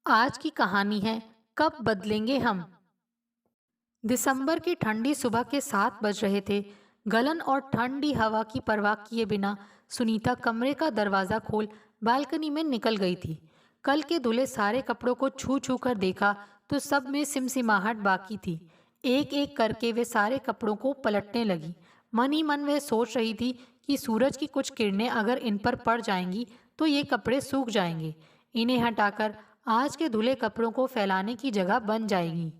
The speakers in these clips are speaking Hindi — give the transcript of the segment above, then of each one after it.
आज की कहानी है कब बदलेंगे हम। दिसंबर की ठंडी सुबह के 7 बज रहे थे। गलन और ठंडी हवा की परवाह किए बिना सुनीता कमरे का दरवाजा खोल बालकनी में निकल गई थी। कल के धुले सारे कपड़ों को छू छू कर देखा तो सब में सिमसिमाहट बाकी थी। एक एक करके वे सारे कपड़ों को पलटने लगी। मन ही मन वह सोच रही थी कि सूरज की कुछ किरणें अगर इन पर पड़ जाएंगी तो ये कपड़े सूख जाएंगे। इन्हें हटाकर आज के धुले कपड़ों को फैलाने की जगह बन जाएगी।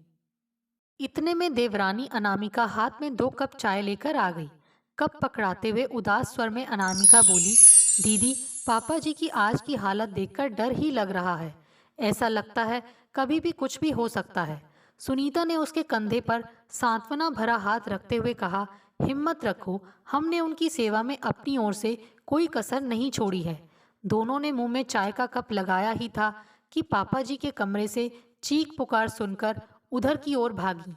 इतने में देवरानी अनामिका हाथ में 2 कप चाय लेकर आ गई। कप पकड़ाते हुए उदास स्वर में अनामिका बोली, दीदी, पापा जी की आज की हालत देखकर डर ही लग रहा है। ऐसा लगता है कभी भी कुछ भी हो सकता है। सुनीता ने उसके कंधे पर सांत्वना भरा हाथ रखते हुए कहा, हिम्मत रखो, हमने उनकी सेवा में अपनी ओर से कोई कसर नहीं छोड़ी है। दोनों ने मुंह में चाय का कप लगाया ही था कि पापा जी के कमरे से चीख पुकार सुनकर उधर की ओर भागी।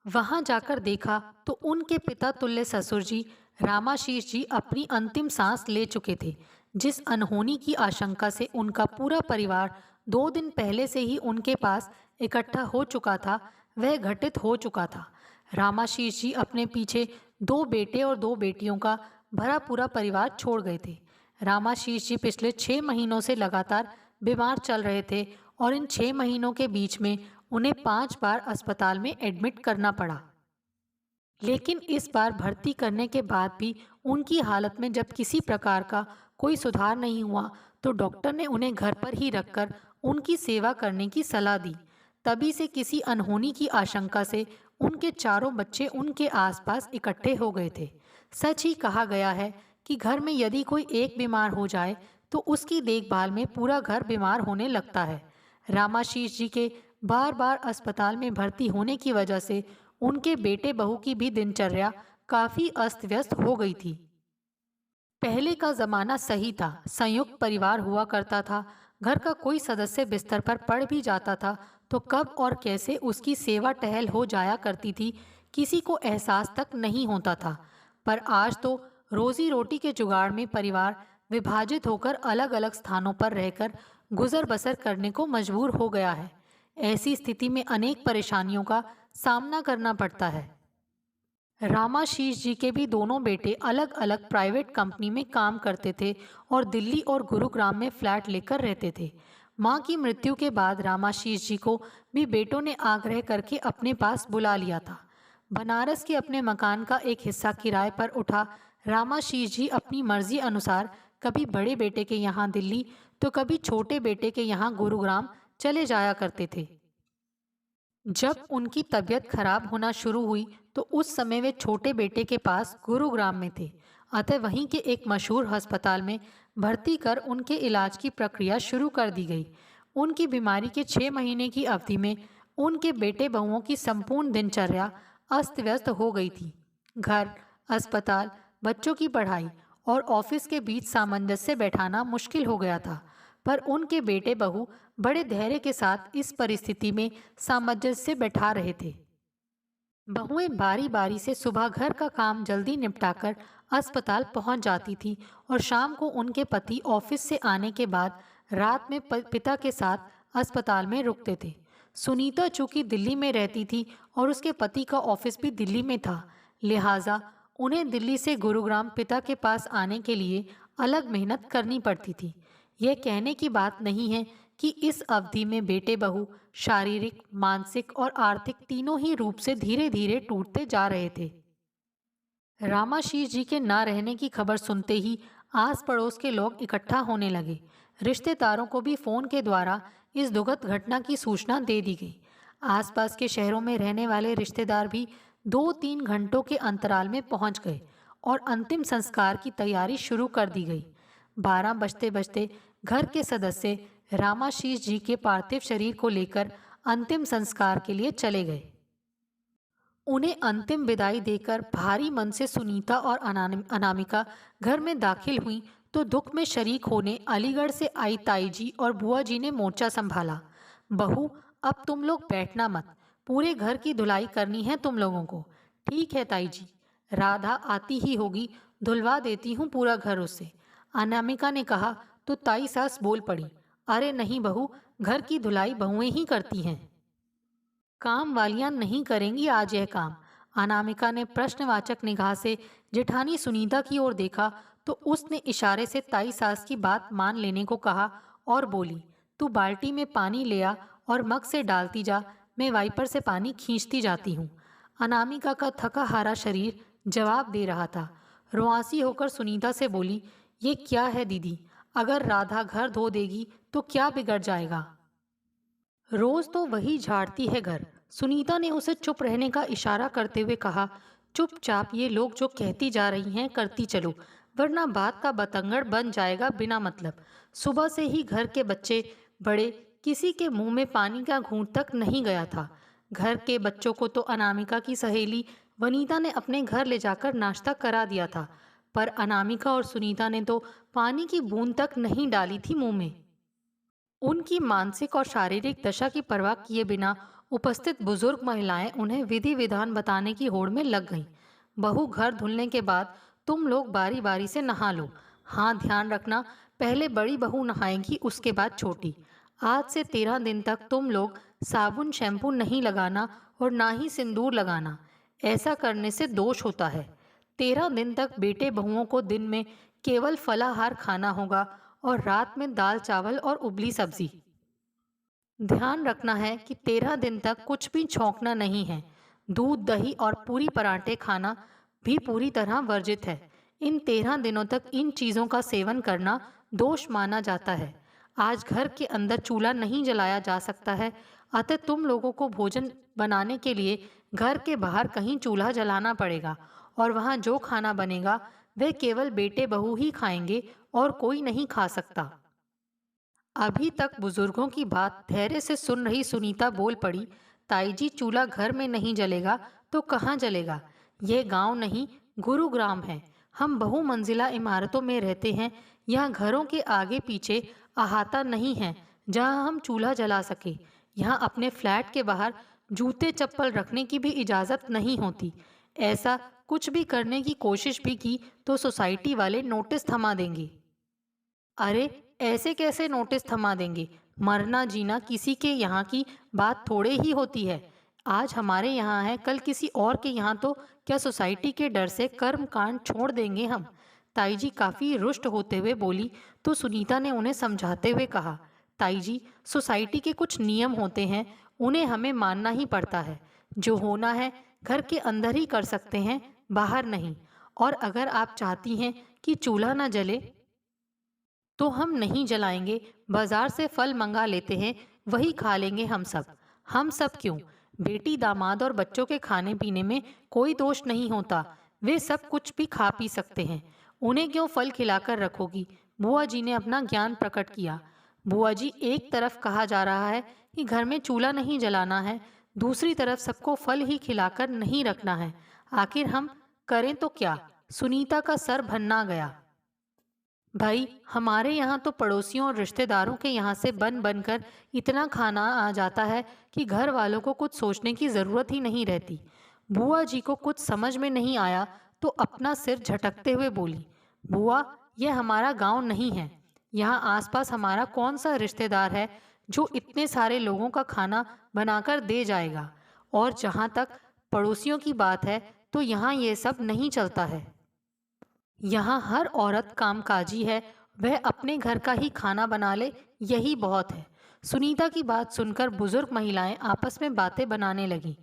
वहां जाकर देखा तो उनके पिता तुल्य ससुर जी रामाशीष जी अपनी अंतिम सांस ले चुके थे। जिस अनहोनी की आशंका से उनका पूरा परिवार 2 दिन पहले से ही उनके पास इकट्ठा हो चुका था, वह घटित हो चुका था। रामाशीष जी अपने पीछे 2 बेटे और 2 बेटियों का भरा पूरा परिवार छोड़ गए थे। रामाशीष जी पिछले 6 महीनों से लगातार बीमार चल रहे थे और इन 6 महीनों के बीच में उन्हें 5 बार अस्पताल में एडमिट करना पड़ा। लेकिन इस बार भर्ती करने के बाद भी उनकी हालत में जब किसी प्रकार का कोई सुधार नहीं हुआ तो डॉक्टर ने उन्हें घर पर ही रखकर उनकी सेवा करने की सलाह दी। तभी से किसी अनहोनी की आशंका से उनके चारों बच्चे उनके आसपास इकट्ठे हो गए थे। सच ही कहा गया है कि घर में यदि कोई एक बीमार हो जाए तो उसकी देखभाल में पूरा घर बीमार होने लगता है। रामाशीष जी के बार बार अस्पताल में भर्ती होने की वजह से उनके बेटे बहू की भी दिनचर्या काफी अस्त व्यस्त हो गई थी। पहले का जमाना सही था, संयुक्त परिवार हुआ करता था। घर का कोई सदस्य बिस्तर पर पड़ भी जाता था तो कब और कैसे उसकी सेवा टहल हो जाया करती थी, किसी को एहसास तक नहीं होता था। पर आज तो रोजी रोटी के जुगाड़ में परिवार विभाजित होकर अलग अलग स्थानों पर रहकर गुजर बसर करने को मजबूर हो गया है। ऐसी स्थिति में अनेक परेशानियों का सामना करना पड़ता है। रामाशीष जी के भी दोनों बेटे अलग अलग प्राइवेट कंपनी में काम करते थे और दिल्ली और गुरुग्राम में फ्लैट लेकर रहते थे। मां की मृत्यु के बाद रामाशीष जी को भी बेटों ने आग्रह करके अपने पास बुला लिया था। बनारस के अपने मकान का एक हिस्सा किराए पर उठा रामाशीष जी अपनी मर्जी अनुसार कभी बड़े बेटे के यहाँ दिल्ली तो कभी छोटे बेटे के यहाँ गुरुग्राम चले जाया करते थे। जब उनकी तबीयत खराब होना शुरू हुई तो उस समय वे छोटे बेटे के पास गुरुग्राम में थे। अतः वहीं के एक मशहूर अस्पताल में भर्ती कर उनके इलाज की प्रक्रिया शुरू कर दी गई। उनकी बीमारी के 6 महीने की अवधि में उनके बेटे बहुओं की संपूर्ण दिनचर्या अस्त व्यस्त हो गई थी। घर, अस्पताल, बच्चों की पढ़ाई और ऑफिस के बीच सामंजस्य बैठाना मुश्किल हो गया था। पर उनके बेटे बहू बड़े धैर्य के साथ इस परिस्थिति में सामंजस्य बैठा रहे थे। बहुएं बारी बारी से सुबह घर का काम जल्दी निपटाकर अस्पताल पहुंच जाती थी और शाम को उनके पति ऑफिस से आने के बाद रात में पिता के साथ अस्पताल में रुकते थे। सुनीता चूंकि दिल्ली में रहती थी और उसके पति का ऑफिस भी दिल्ली में था, लिहाजा उन्हें दिल्ली से गुरुग्राम पिता के पास आने के लिए अलग मेहनत करनी पड़ती थी। यह कहने की बात नहीं है कि इस अवधि में बेटे बहू शारीरिक, मानसिक और आर्थिक तीनों ही रूप से धीरे धीरे टूटते जा रहे थे। रामाशीष जी के ना रहने की खबर सुनते ही आस पड़ोस के लोग इकट्ठा होने लगे। रिश्तेदारों को भी फोन के द्वारा इस दुखद घटना की सूचना दे दी गई। आसपास के शहरों में रहने वाले रिश्तेदार भी 2-3 घंटों के अंतराल में पहुंच गए और अंतिम संस्कार की तैयारी शुरू कर दी गई। 12 बजते बजते घर के सदस्य रामाशीष जी के पार्थिव शरीर को लेकर अंतिम संस्कार के लिए चले गए। उन्हें अंतिम विदाई देकर भारी मन से सुनीता और अनामिका घर में दाखिल हुई तो दुख में शरीक होने अलीगढ़ से आई ताई जी और बुआ जी ने मोर्चा संभाला। बहू, अब तुम लोग बैठना मत, पूरे घर की धुलाई करनी है तुम लोगों को। ठीक है ताई जी, राधा आती ही होगी, धुलवा देती हूँ पूरा घर उससे, अनामिका ने कहा तो ताई सास बोल पड़ी। अरे नहीं बहू, घर की धुलाई बहुएं ही करती हैं। काम वालियां नहीं करेंगी आज यह काम। अनामिका ने प्रश्नवाचक निगाह से जेठानी सुनीता की ओर देखा तो उसने इशारे से ताई सास की बात मान लेने को कहा और बोली, तू बाल्टी में पानी ले आ और मग से डालती जा, मैं वाइपर से पानी खींचती जाती हूँ। अनामिका का थका हारा शरीर जवाब दे रहा था। रुआंसी होकर सुनीता से बोली, ये क्या है दीदी, अगर राधा घर धो देगी तो क्या बिगड़ जाएगा। रोज तो वही झाड़ती है घर। सुनीता ने उसे चुप रहने का इशारा करते हुए कहा, चुपचाप ये लोग जो कहती जा रही हैं करती चलो, वरना बात का बतंगड़ बन जाएगा बिना मतलब। सुबह से ही घर के बच्चे बड़े किसी के मुंह में पानी का घूंट तक नहीं गया था। घर के बच्चों को तो अनामिका की सहेली वनीता ने अपने घर ले जाकर नाश्ता करा दिया था, पर अनामिका और सुनीता ने तो पानी की बूंद तक नहीं डाली थी मुंह में। उनकी मानसिक और शारीरिक दशा की परवाह किए बिना उपस्थित बुजुर्ग महिलाएं उन्हें विधि विधान बताने की होड़ में लग गईं। बहू, घर धुलने के बाद तुम लोग बारी बारी से नहा लो। हाँ, ध्यान रखना, पहले बड़ी बहू नहाएगी, उसके बाद छोटी। आज से 13 दिन तक तुम लोग साबुन शैम्पू नहीं लगाना और ना ही सिंदूर लगाना। ऐसा करने से दोष होता है। 13 दिन तक बेटे बहुओं को दिन में केवल फलाहार खाना होगा और रात में दाल चावल और उबली सब्जी। ध्यान रखना है कि 13 दिन तक कुछ भी छौंकना नहीं है। दूध, दही और पूरी पराठे खाना भी पूरी तरह वर्जित है। इन 13 दिनों तक इन चीज़ों का सेवन करना दोष माना जाता है। आज घर के अंदर चूल्हा नहीं जलाया जा सकता है, अतः तुम लोगों को भोजन बनाने के लिए घर के बाहर कहीं चूल्हा जलाना पड़ेगा और वहाँ जो खाना बनेगा वह केवल बेटे बहू ही खाएंगे और कोई नहीं खा सकता। अभी तक बुजुर्गों की बात धैर्य से सुन रही सुनीता बोल पड़ी, ताई जी, चूल्हा घर में नहीं जलेगा तो कहाँ जलेगा। यह गांव नहीं, गुरुग्राम है। हम बहुमंजिला इमारतों में रहते हैं। यहाँ घरों के आगे पीछे अहाता नहीं है जहाँ हम चूल्हा जला सके। यहाँ अपने फ्लैट के बाहर जूते चप्पल रखने की भी इजाज़त नहीं होती। ऐसा कुछ भी करने की कोशिश भी की तो सोसाइटी वाले नोटिस थमा देंगे। अरे, ऐसे कैसे नोटिस थमा देंगे? मरना जीना किसी के यहाँ की बात थोड़े ही होती है। आज हमारे यहाँ है, कल किसी और के यहाँ, तो क्या सोसाइटी के डर से कर्म कांड छोड़ देंगे हम? ताई जी काफ़ी रुष्ट होते हुए बोली तो सुनीता ने उन्हें समझाते हुए कहा, ताई जी, सोसाइटी के कुछ नियम होते हैं, उन्हें हमें मानना ही पड़ता है। जो होना है घर के अंदर ही कर सकते हैं, बाहर नहीं। और अगर आप चाहती हैं कि चूल्हा न जले तो हम नहीं जलाएंगे, बाजार से फल मंगा लेते हैं, वही खा लेंगे हम सब। हम सब क्यों, बेटी दामाद और बच्चों के खाने पीने में कोई दोष नहीं होता, वे सब कुछ भी खा पी सकते हैं। उन्हें क्यों फल खिलाकर रखोगी? बुआ जी ने अपना ज्ञान प्रकट किया। बुआ जी, एक तरफ कहा जा रहा है कि घर में चूल्हा नहीं जलाना है, दूसरी तरफ सबको फल ही खिलाकर नहीं रखना है। आखिर हम करें तो क्या? सुनीता का सर भन्ना गया। भाई, हमारे यहाँ तो पड़ोसियों और रिश्तेदारों के यहाँ से बन बनकर इतना खाना आ जाता है कि घर वालों को कुछ सोचने की ज़रूरत ही नहीं रहती। बुआ जी को कुछ समझ में नहीं आया तो अपना सिर झटकते हुए बोली, बुआ, यह हमारा गांव नहीं है। यहाँ आसपास हमारा कौन सा रिश्तेदार है जो इतने सारे लोगों का खाना बनाकर दे जाएगा? और जहाँ तक पड़ोसियों की बात है तो यहाँ ये सब नहीं चलता है। यहाँ हर औरत कामकाजी है, वह अपने घर का ही खाना बना ले, यही बहुत है। सुनीता की बात सुनकर बुजुर्ग महिलाएं आपस में बातें बनाने लगीं।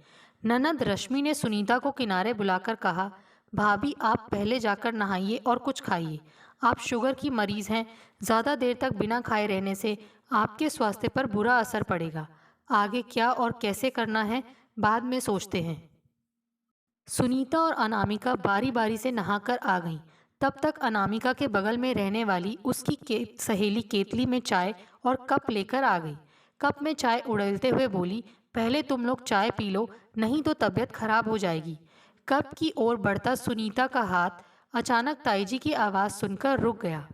ननद रश्मि ने सुनीता को किनारे बुलाकर कहा, भाभी, आप पहले जाकर नहाइए और कुछ खाइए। आप शुगर की मरीज़ हैं, ज़्यादा देर तक बिना खाए रहने से आपके स्वास्थ्य पर बुरा असर पड़ेगा। आगे क्या और कैसे करना है बाद में सोचते हैं। सुनीता और अनामिका बारी बारी से नहाकर आ गईं। तब तक अनामिका के बगल में रहने वाली उसकी सहेली केतली में चाय और कप लेकर आ गई। कप में चाय उड़ेलते हुए बोली, पहले तुम लोग चाय पी लो, नहीं तो तबीयत खराब हो जाएगी। कप की ओर बढ़ता सुनीता का हाथ अचानक ताई जी की आवाज़ सुनकर रुक गया।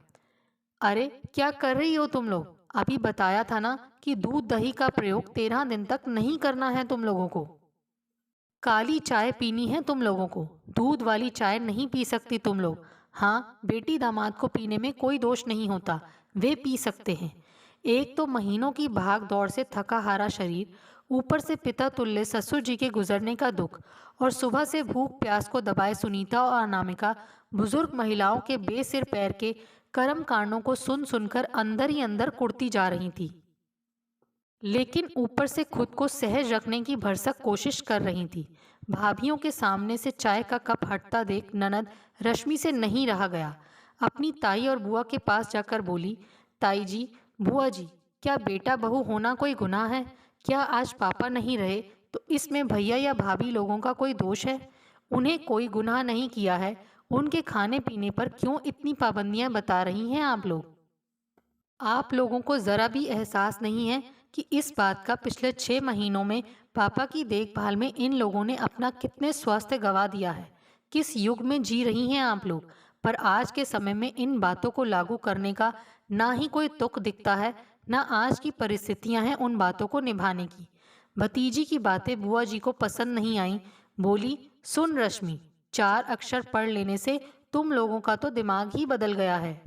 अरे, क्या कर रही हो तुम लोग? अभी बताया था ना कि दूध दही का प्रयोग 13 दिन तक नहीं करना है तुम लोगों को। काली चाय पीनी है तुम लोगों को, दूध वाली चाय नहीं पी सकती तुम लोग। हाँ, बेटी दामाद को पीने में कोई दोष नहीं होता, वे पी सकते हैं। एक तो महीनों की भाग दौड़ से थका हारा शरीर, ऊपर से पिता तुल्य ससुर जी के गुजरने का दुख, और सुबह से भूख प्यास को दबाए सुनीता और अनामिका बुजुर्ग महिलाओं के बेसिर पैर के कर्म कांडों को सुन सुनकर अंदर ही अंदर कुढ़ती जा रही थी, लेकिन ऊपर से खुद को सहज रखने की भरसक कोशिश कर रही थी। भाभीियों के सामने से चाय का कप हटता देख ननद रश्मि से नहीं रहा गया। अपनी ताई और बुआ के पास जाकर बोली, ताई जी, बुआ जी, क्या बेटा बहू होना कोई गुनाह है? क्या आज पापा नहीं रहे तो इसमें भैया या भाभी लोगों का कोई दोष है? उन्हें कोई गुनाह नहीं किया है, उनके खाने पीने पर क्यों इतनी पाबंदियां बता रही हैं आप लोग? आप लोगों को ज़रा भी एहसास नहीं है कि इस बात का पिछले 6 महीनों में पापा की देखभाल में इन लोगों ने अपना कितने स्वास्थ्य गंवा दिया है? किस युग में जी रही हैं आप लोग? पर आज के समय में इन बातों को लागू करने का ना ही कोई तुक दिखता है, ना आज की परिस्थितियां हैं उन बातों को निभाने की। भतीजी की बातें बुआ जी को पसंद नहीं आईं। बोली, सुन रश्मि, 4 अक्षर पढ़ लेने से तुम लोगों का तो दिमाग ही बदल गया है।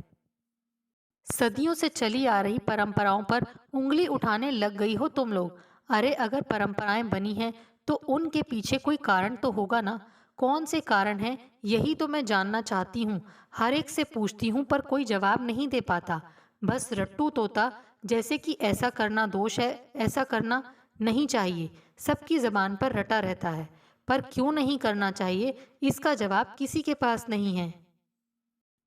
सदियों से चली आ रही परंपराओं पर उंगली उठाने लग गई हो तुम लोग। अरे अगर परंपराएं बनी हैं तो उनके पीछे कोई कारण तो होगा ना। कौन से कारण हैं, यही तो मैं जानना चाहती हूँ। हर एक से पूछती हूँ पर कोई जवाब नहीं दे पाता। बस रट्टू तोता जैसे कि ऐसा करना दोष है, ऐसा करना नहीं चाहिए, सबकी जबान पर रटा रहता है। पर क्यों नहीं करना चाहिए, इसका जवाब किसी के पास नहीं है।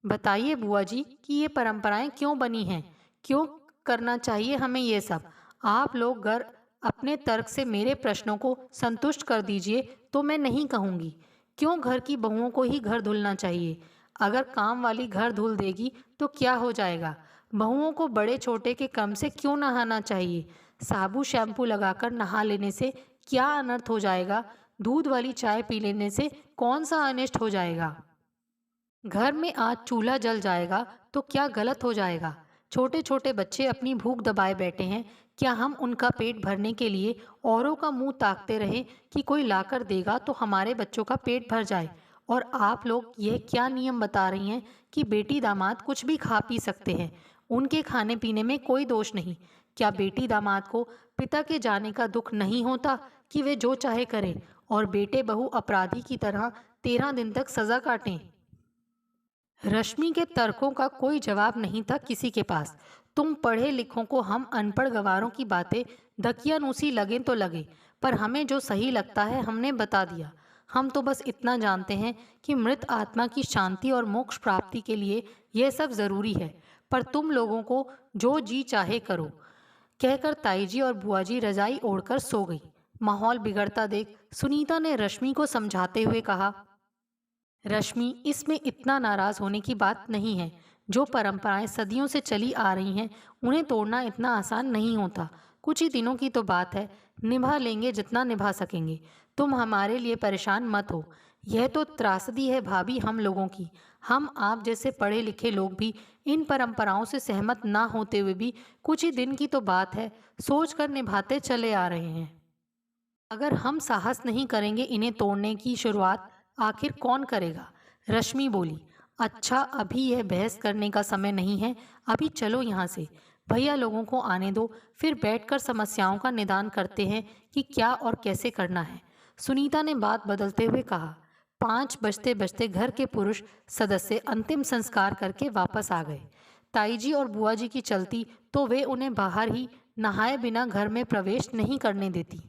बताइए बुआ जी कि ये परंपराएं क्यों बनी हैं, क्यों करना चाहिए हमें ये सब? आप लोग अगर अपने तर्क से मेरे प्रश्नों को संतुष्ट कर दीजिए तो मैं नहीं कहूँगी। क्यों घर की बहुओं को ही घर धुलना चाहिए? अगर काम वाली घर धुल देगी तो क्या हो जाएगा? बहुओं को बड़े छोटे के क्रम से क्यों नहाना चाहिए? साबु शैम्पू लगाकर नहा लेने से क्या अनर्थ हो जाएगा? दूध वाली चाय पी लेने से कौन सा अनिष्ट हो जाएगा? घर में आज चूल्हा जल जाएगा तो क्या गलत हो जाएगा? छोटे छोटे बच्चे अपनी भूख दबाए बैठे हैं, क्या हम उनका पेट भरने के लिए औरों का मुंह ताकते रहें कि कोई लाकर देगा तो हमारे बच्चों का पेट भर जाए? और आप लोग यह क्या नियम बता रही हैं कि बेटी दामाद कुछ भी खा पी सकते हैं, उनके खाने पीने में कोई दोष नहीं? क्या बेटी दामाद को पिता के जाने का दुख नहीं होता कि वे जो चाहे करें और बेटे बहू अपराधी की तरह 13 दिन तक सजा काटें? रश्मि के तर्कों का कोई जवाब नहीं था किसी के पास। तुम पढ़े लिखों को हम अनपढ़ गवारों की बातें दकियानूसी लगें तो लगे, पर हमें जो सही लगता है हमने बता दिया। हम तो बस इतना जानते हैं कि मृत आत्मा की शांति और मोक्ष प्राप्ति के लिए यह सब जरूरी है, पर तुम लोगों को जो जी चाहे करो, कहकर ताई जी और बुआ जी रजाई ओढ़कर सो गई। माहौल बिगड़ता देख सुनीता ने रश्मि को समझाते हुए कहा, रश्मि, इसमें इतना नाराज होने की बात नहीं है। जो परंपराएं सदियों से चली आ रही हैं उन्हें तोड़ना इतना आसान नहीं होता। कुछ ही दिनों की तो बात है, निभा लेंगे जितना निभा सकेंगे। तुम हमारे लिए परेशान मत हो। यह तो त्रासदी है भाभी हम लोगों की। हम आप जैसे पढ़े लिखे लोग भी इन परंपराओं से सहमत ना होते हुए भी कुछ ही दिन की तो बात है, सोच कर निभाते चले आ रहे हैं। अगर हम साहस नहीं करेंगे इन्हें तोड़ने की शुरुआत, आखिर कौन करेगा? रश्मि बोली, अच्छा अभी यह बहस करने का समय नहीं है, अभी चलो यहाँ से। भैया लोगों को आने दो, फिर बैठकर समस्याओं का निदान करते हैं कि क्या और कैसे करना है। सुनीता ने बात बदलते हुए कहा। 5 बजते बजते घर के पुरुष सदस्य अंतिम संस्कार करके वापस आ गए। ताई जी और बुआ जी की चलती तो वे उन्हें बाहर ही नहाए बिना घर में प्रवेश नहीं करने देती,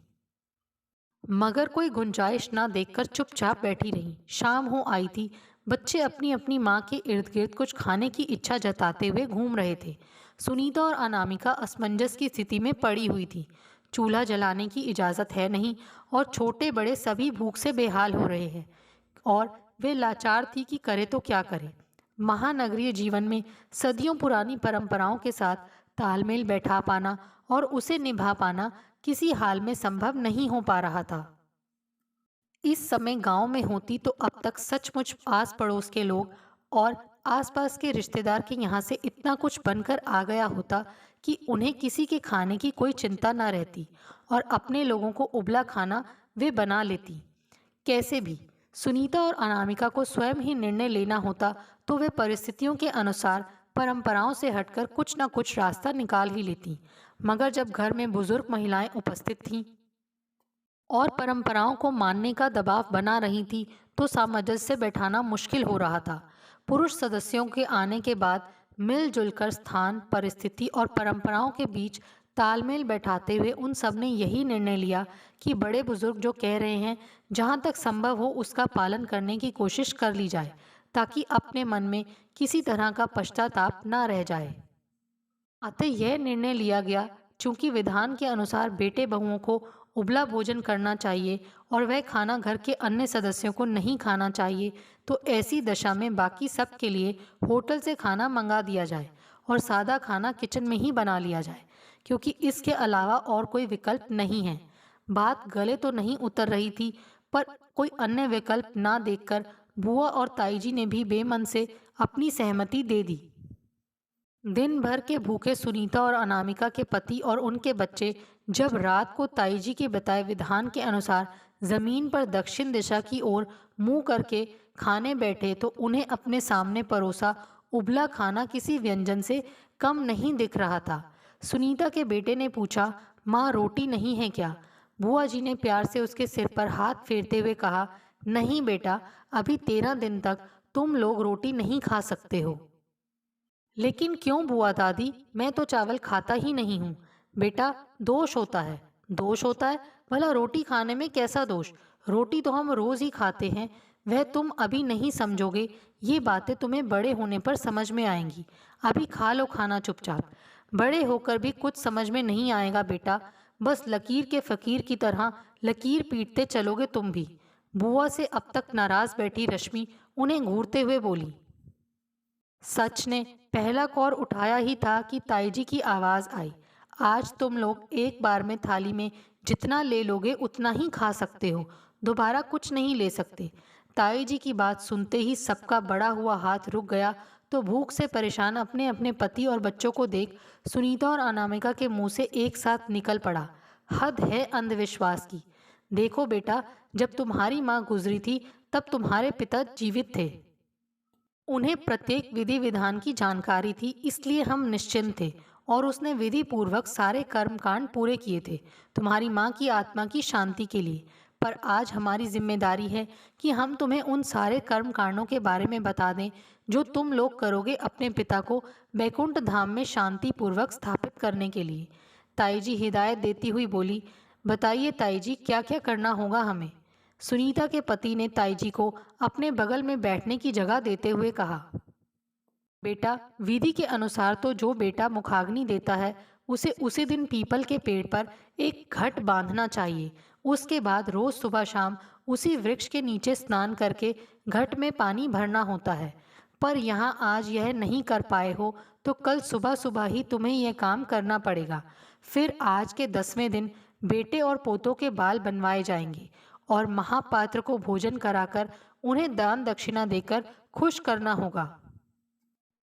मगर कोई गुंजाइश ना देखकर चुपचाप बैठी रहीं। शाम हो आई थी। बच्चे अपनी अपनी माँ के इर्द गिर्द कुछ खाने की इच्छा जताते हुए घूम रहे थे। सुनीता और अनामिका असमंजस की स्थिति में पड़ी हुई थी। चूल्हा जलाने की इजाज़त है नहीं और छोटे बड़े सभी भूख से बेहाल हो रहे हैं और वे लाचार थी कि करे तो क्या करे। महानगरीय जीवन में सदियों पुरानी परंपराओं के साथ तालमेल बैठा पाना और उसे निभा पाना किसी हाल में संभव नहीं हो पा रहा था। इस समय गांव में होती तो अब तक सचमुच आस पड़ोस के लोग और आसपास के रिश्तेदार के यहाँ से इतना कुछ बनकर आ गया होता कि उन्हें किसी के खाने की कोई चिंता न रहती और अपने लोगों को उबला खाना वे बना लेती। कैसे भी सुनीता और अनामिका को स्वयं ही निर्णय लेना होता तो वे परिस्थितियों के अनुसार परंपराओं से हटकर कुछ न कुछ रास्ता निकाल ही लेती। मगर जब घर में बुजुर्ग महिलाएं उपस्थित थीं और परंपराओं को मानने का दबाव बना रही थी, तो सामंजस्य बैठाना मुश्किल हो रहा था। पुरुष सदस्यों के आने के बाद मिलजुल कर स्थान, परिस्थिति और परंपराओं के बीच तालमेल बैठाते हुए उन सब ने यही निर्णय लिया कि बड़े बुजुर्ग जो कह रहे हैं, जहाँ तक संभव हो उसका पालन करने की कोशिश कर ली जाए, ताकि अपने मन में किसी तरह का पश्चाताप न रह जाए। अतः यह निर्णय लिया गया, चूंकि विधान के अनुसार बेटे बहुओं को उबला भोजन करना चाहिए और वह खाना घर के अन्य सदस्यों को नहीं खाना चाहिए, तो ऐसी दशा में बाकी सब के लिए होटल से खाना मंगा दिया जाए और सादा खाना किचन में ही बना लिया जाए, क्योंकि इसके अलावा और कोई विकल्प नहीं है। बात गले तो नहीं उतर रही थी, पर कोई अन्य विकल्प ना देखकर बुआ और ताई जी ने भी बेमन से अपनी सहमति दे दी। दिन भर के भूखे सुनीता और अनामिका के पति और उनके बच्चे जब रात को ताई जी के बताए विधान के अनुसार जमीन पर दक्षिण दिशा की ओर मुंह करके खाने बैठे, तो उन्हें अपने सामने परोसा उबला खाना किसी व्यंजन से कम नहीं दिख रहा था। सुनीता के बेटे ने पूछा, माँ रोटी नहीं है क्या? बुआ जी ने प्यार से उसके सिर पर हाथ फेरते हुए कहा, नहीं बेटा, अभी 13 दिन तक तुम लोग रोटी नहीं खा सकते हो। लेकिन क्यों बुआ दादी, मैं तो चावल खाता ही नहीं हूँ। बेटा, दोष होता है। दोष होता है? भला रोटी खाने में कैसा दोष? रोटी तो हम रोज ही खाते हैं। वह तुम अभी नहीं समझोगे, ये बातें तुम्हें बड़े होने पर समझ में आएंगी। अभी खा लो खाना चुपचाप। बड़े होकर भी कुछ समझ में नहीं आएगा बेटा, बस लकीर के फकीर की तरह लकीर पीटते चलोगे तुम भी। बुआ से अब तक नाराज बैठी रश्मि उन्हें घूरते हुए बोली। सच ने पहला कौर उठाया ही था कि ताई जी की आवाज आई, आज तुम लोग एक बार में थाली में जितना ले लोगे उतना ही खा सकते हो, दोबारा कुछ नहीं ले सकते। ताई जी की बात सुनते ही सबका बड़ा हुआ हाथ रुक गया, तो भूख से परेशान अपने अपने पति और बच्चों को देख सुनीता और अनामिका के मुंह से एक साथ निकल पड़ा, हद है अंधविश्वास की। देखो बेटा, जब तुम्हारी माँ गुजरी थी तब तुम्हारे पिता जीवित थे। उन्हें प्रत्येक विधि विधान की जानकारी थी, इसलिए हम निश्चिंत थे और उसने विधि पूर्वक सारे कर्मकांड पूरे किए थे तुम्हारी माँ की आत्मा की शांति के लिए। पर आज हमारी जिम्मेदारी है कि हम तुम्हें उन सारे कर्म कांडों के बारे में बता दें जो तुम लोग करोगे अपने पिता को बैकुंठ धाम में शांति पूर्वक स्थापित करने के लिए। ताई जी हिदायत देती हुई बोली, बताइए ताई जी, क्या क्या करना होगा हमें? सुनीता के पति ने ताई जी को अपने बगल में बैठने की जगह देते हुए कहा, बेटा, विधि के अनुसार तो जो बेटा मुखाग्नि देता है उसे उसी दिन पीपल के पेड़ पर एक घट बांधना चाहिए। उसके बाद रोज सुबह शाम उसी वृक्ष के नीचे स्नान करके घट में पानी भरना होता है। पर यहाँ आज यह नहीं कर पाए हो तो कल सुबह सुबह ही तुम्हें यह काम करना पड़ेगा। फिर आज के 10वें दिन बेटे और पोतों के बाल बनवाए जाएंगे और महापात्र को भोजन कराकर उन्हें दान दक्षिणा देकर खुश करना होगा।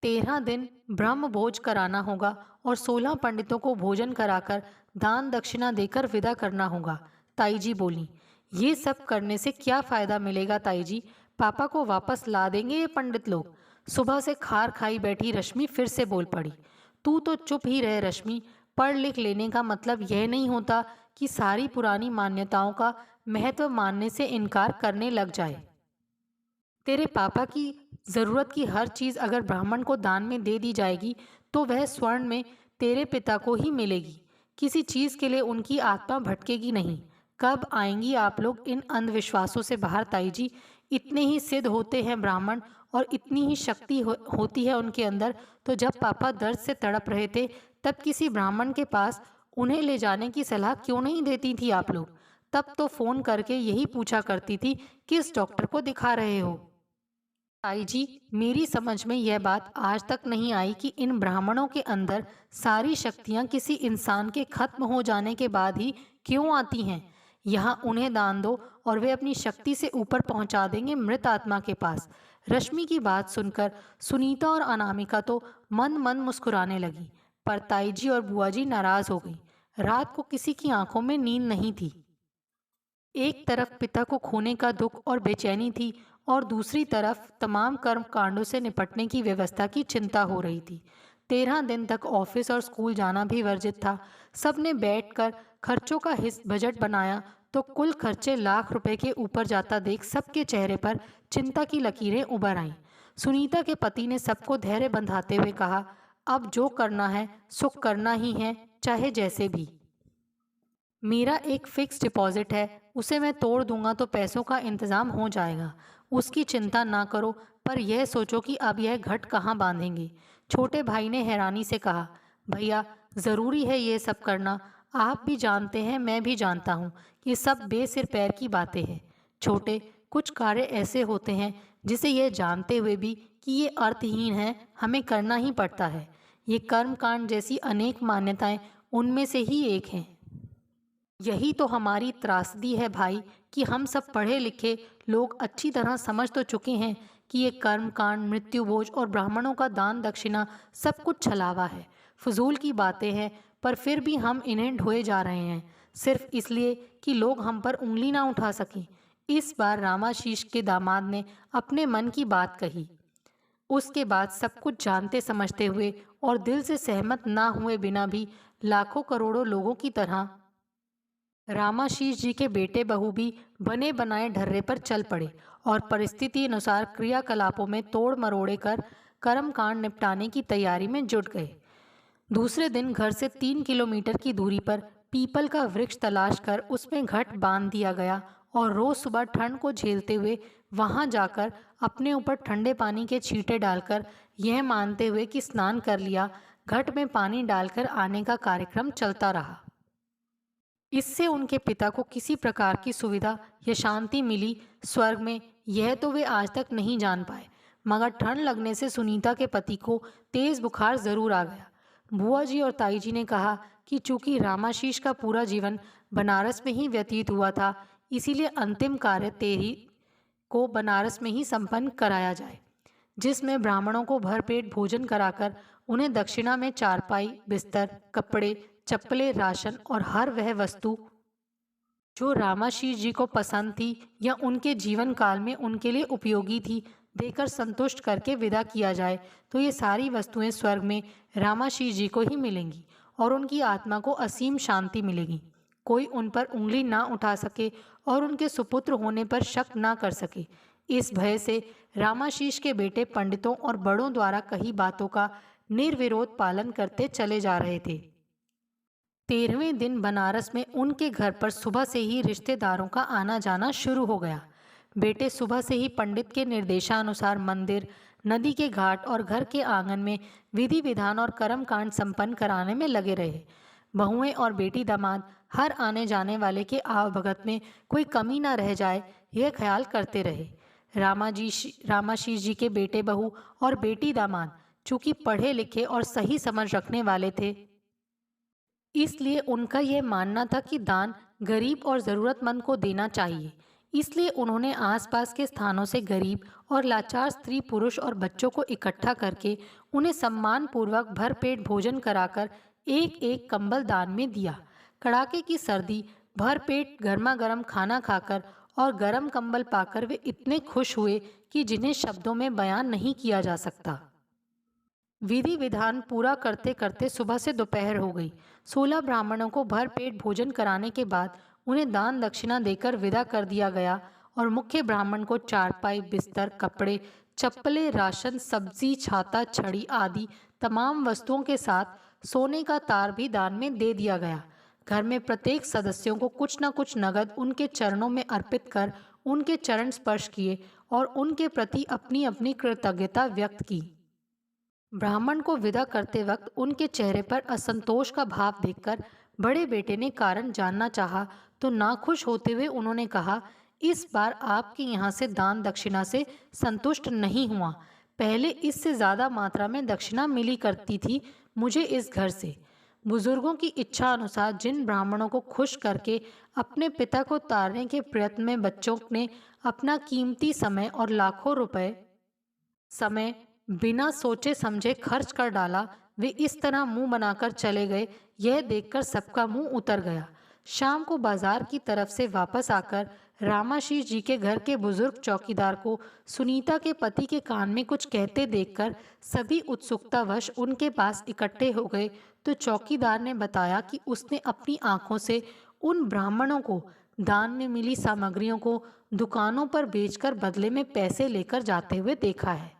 13 दिन ब्रह्म भोज कराना होगा और 16 पंडितों को भोजन कराकर दान दक्षिणा देकर विदा करना होगा। ताई जी बोली, ये सब करने से क्या फायदा मिलेगा ताई जी? पापा को वापस ला देंगे ये पंडित लोग? सुबह से खार खाई बैठी रश्मि फिर से बोल पड़ी। तू तो चुप ही रह रश्मि, पढ़ लिख लेने का मतलब यह नहीं होता कि सारी पुरानी मान्यताओं का महत्व मानने से इनकार करने लग जाए। तेरे पापा की जरूरत की हर चीज अगर ब्राह्मण को दान में दे दी जाएगी तो वह स्वर्ण में तेरे पिता को ही मिलेगी। किसी चीज के लिए उनकी आत्मा भटकेगी नहीं। कब आएंगी आप लोग इन अंधविश्वासों से बाहर ताई जी? इतने ही सिद्ध होते हैं ब्राह्मण और इतनी ही शक्ति होती है उनके अंदर, तो जब पापा दर्द से तड़प रहे थे तब किसी ब्राह्मण के पास उन्हें ले जाने की सलाह क्यों नहीं देती थी आप लोग? तब तो फोन करके यही पूछा करती थी, किस डॉक्टर को दिखा रहे हो? ताई जी, मेरी समझ में यह बात आज तक नहीं आई कि इन ब्राह्मणों के अंदर सारी शक्तियां किसी इंसान के खत्म हो जाने के बाद ही क्यों आती हैं। यहाँ उन्हें दान दो और वे अपनी शक्ति से ऊपर पहुंचा देंगे मृत आत्मा के पास। रश्मि की बात सुनकर सुनीता और अनामिका तो मन मन मुस्कुराने लगी, पर ताई जी और बुआ जी नाराज हो गई। रात को किसी की आंखों में नींद नहीं थी। एक तरफ पिता को खोने का दुख और बेचैनी थी और दूसरी तरफ तमाम कर्म कांडों से निपटने की व्यवस्था की चिंता हो रही थी। 13 दिन तक ऑफिस और स्कूल जाना भी वर्जित था। सबने बैठकर खर्चों का बजट बनाया तो कुल खर्चे लाख रुपए के ऊपर जाता देख सबके चेहरे पर चिंता की लकीरें उभर आईं। सुनीता के पति ने सबको धैर्य बंधाते हुए कहा, अब जो करना है सो करना ही है, चाहे जैसे भी। मेरा एक फिक्स डिपॉजिट है, उसे मैं तोड़ दूंगा तो पैसों का इंतज़ाम हो जाएगा। उसकी चिंता ना करो, पर यह सोचो कि अब यह घट कहाँ बांधेंगे। छोटे भाई ने हैरानी से कहा, भैया ज़रूरी है ये सब करना? आप भी जानते हैं, मैं भी जानता हूँ कि सब बेसिर पैर की बातें हैं। छोटे, कुछ कार्य ऐसे होते हैं जिसे यह जानते हुए भी कि ये अर्थहीन है, हमें करना ही पड़ता है। ये कर्मकांड जैसी अनेक मान्यताएं उनमें से ही एक हैं। यही तो हमारी त्रासदी है भाई, कि हम सब पढ़े लिखे लोग अच्छी तरह समझ तो चुके हैं कि ये कर्म कांड, मृत्यु भोज और ब्राह्मणों का दान दक्षिणा सब कुछ छलावा है, फजूल की बातें हैं, पर फिर भी हम इन्हें ढोए जा रहे हैं, सिर्फ इसलिए कि लोग हम पर उंगली ना उठा सकें। इस बार रामाशीष के दामाद ने अपने मन की बात कही। उसके बाद सब कुछ जानते समझते हुए और दिल से सहमत ना हुए बिना भी लाखों करोड़ों लोगों की तरह रामाशीष जी के बेटे बहू भी बने बनाए ढर्रे पर चल पड़े और परिस्थिति अनुसार क्रियाकलापों में तोड़ मरोड़े कर कर्मकांड निपटाने की तैयारी में जुट गए। दूसरे दिन घर से 3 किलोमीटर की दूरी पर पीपल का वृक्ष तलाश कर उसमें घट बांध दिया गया और रोज सुबह ठंड को झेलते हुए वहां जाकर अपने ऊपर ठंडे पानी के छींटे डालकर यह मानते हुए कि स्नान कर लिया, घट में पानी डालकर आने का कार्यक्रम चलता रहा। इससे उनके पिता को किसी प्रकार की सुविधा या शांति मिली स्वर्ग में, यह तो वे आज तक नहीं जान पाए, मगर ठंड लगने से सुनीता के पति को तेज बुखार जरूर आ गया। बुआ जी और ताई जी ने कहा कि चूंकि रामाशीष का पूरा जीवन बनारस में ही व्यतीत हुआ था, इसीलिए अंतिम कार्य तेरी को बनारस में ही संपन्न कराया जाए, जिसमें ब्राह्मणों को भरपेट भोजन कराकर उन्हें दक्षिणा में चारपाई, बिस्तर, कपड़े, चप्पलें, राशन और हर वह वस्तु जो रामाशीष जी को पसंद थी या उनके जीवन काल में उनके लिए उपयोगी थी, देकर संतुष्ट करके विदा किया जाए, तो ये सारी वस्तुएं स्वर्ग में रामाशीष जी को ही मिलेंगी और उनकी आत्मा को असीम शांति मिलेगी। कोई उन पर उंगली ना उठा सके और उनके सुपुत्र होने पर शक ना कर सके। इस भय से रामाशीष के बेटे पंडितों और बड़ों द्वारा कही बातों का निर्विरोध पालन करते चले जा रहे थे। 13वें दिन बनारस में उनके घर पर सुबह से ही रिश्तेदारों का आना जाना शुरू हो गया। बेटे सुबह से ही पंडित के निर्देशानुसार मंदिर, नदी के घाट और घर के आंगन में विधि विधान और कर्मकांड संपन्न कराने में लगे रहे। बहुएं और बेटी दामाद हर आने जाने वाले के आवभगत में कोई कमी न रह जाए, यह ख्याल करते रहे। रामाशीष जी के बेटे बहू और बेटी दामाद चूंकि पढ़े लिखे और सही समझ रखने वाले थे, इसलिए उनका यह मानना था कि दान गरीब और ज़रूरतमंद को देना चाहिए। इसलिए उन्होंने आसपास के स्थानों से गरीब और लाचार स्त्री, पुरुष और बच्चों को इकट्ठा करके उन्हें सम्मानपूर्वक भरपेट भोजन कराकर एक एक कंबल दान में दिया। कड़ाके की सर्दी, भरपेट गर्मा गर्म खाना खाकर और गर्म कंबल पाकर वे इतने खुश हुए कि जिन्हें शब्दों में बयान नहीं किया जा सकता। विधि विधान पूरा करते करते सुबह से दोपहर हो गई। 16 ब्राह्मणों को भरपेट भोजन कराने के बाद उन्हें दान दक्षिणा देकर विदा कर दिया गया और मुख्य ब्राह्मण को चारपाई, बिस्तर, कपड़े, चप्पलें, राशन, सब्जी, छाता, छड़ी आदि तमाम वस्तुओं के साथ सोने का तार भी दान में दे दिया गया। घर में प्रत्येक सदस्यों को कुछ न कुछ नगद उनके चरणों में अर्पित कर उनके चरण स्पर्श किए और उनके प्रति अपनी अपनी कृतज्ञता व्यक्त की। ब्राह्मण को विदा करते वक्त उनके चेहरे पर असंतोष का भाव देखकर बड़े बेटे ने कारण जानना चाहा, तो नाखुश होते हुए उन्होंने कहा, इस बार आपके यहाँ से दान दक्षिणा से संतुष्ट नहीं हुआ। पहले इससे ज़्यादा मात्रा में दक्षिणा मिली करती थी मुझे इस घर से। बुजुर्गों की इच्छा अनुसार जिन ब्राह्मणों को खुश करके अपने पिता को तारने के प्रयत्न में बच्चों ने अपना कीमती समय और लाखों रुपए समय बिना सोचे समझे खर्च कर डाला, वे इस तरह मुंह बनाकर चले गए, यह देखकर सबका मुंह उतर गया। शाम को बाजार की तरफ से वापस आकर रामाशीष जी के घर के बुजुर्ग चौकीदार को सुनीता के पति के कान में कुछ कहते देखकर सभी उत्सुकतावश उनके पास इकट्ठे हो गए। तो चौकीदार ने बताया कि उसने अपनी आंखों से उन ब्राह्मणों को दान में मिली सामग्रियों को दुकानों पर बेचकर बदले में पैसे लेकर जाते हुए देखा है।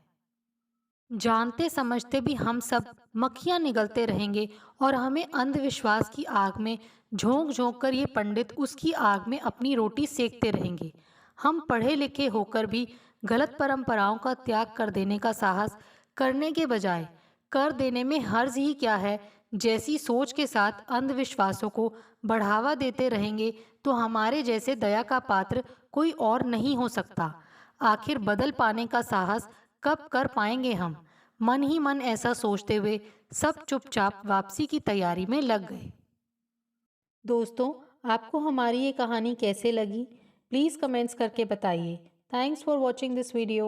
जानते समझते भी हम सब मक्खियां निगलते रहेंगे और हमें अंधविश्वास की आग में झोंक झोंक कर ये पंडित उसकी आग में अपनी रोटी सेकते रहेंगे। हम पढ़े लिखे होकर भी गलत परंपराओं का त्याग कर देने का साहस करने के बजाय कर देने में हर्ज ही क्या है, जैसी सोच के साथ अंधविश्वासों को बढ़ावा देते रहेंगे तो हमारे जैसे दया का पात्र कोई और नहीं हो सकता। आखिर बदल पाने का साहस कब कर पाएंगे हम। मन ही मन ऐसा सोचते हुए सब चुपचाप वापसी की तैयारी में लग गए। दोस्तों, आपको हमारी ये कहानी कैसे लगी? प्लीज़ कमेंट्स करके बताइए। Thanks for watching this video.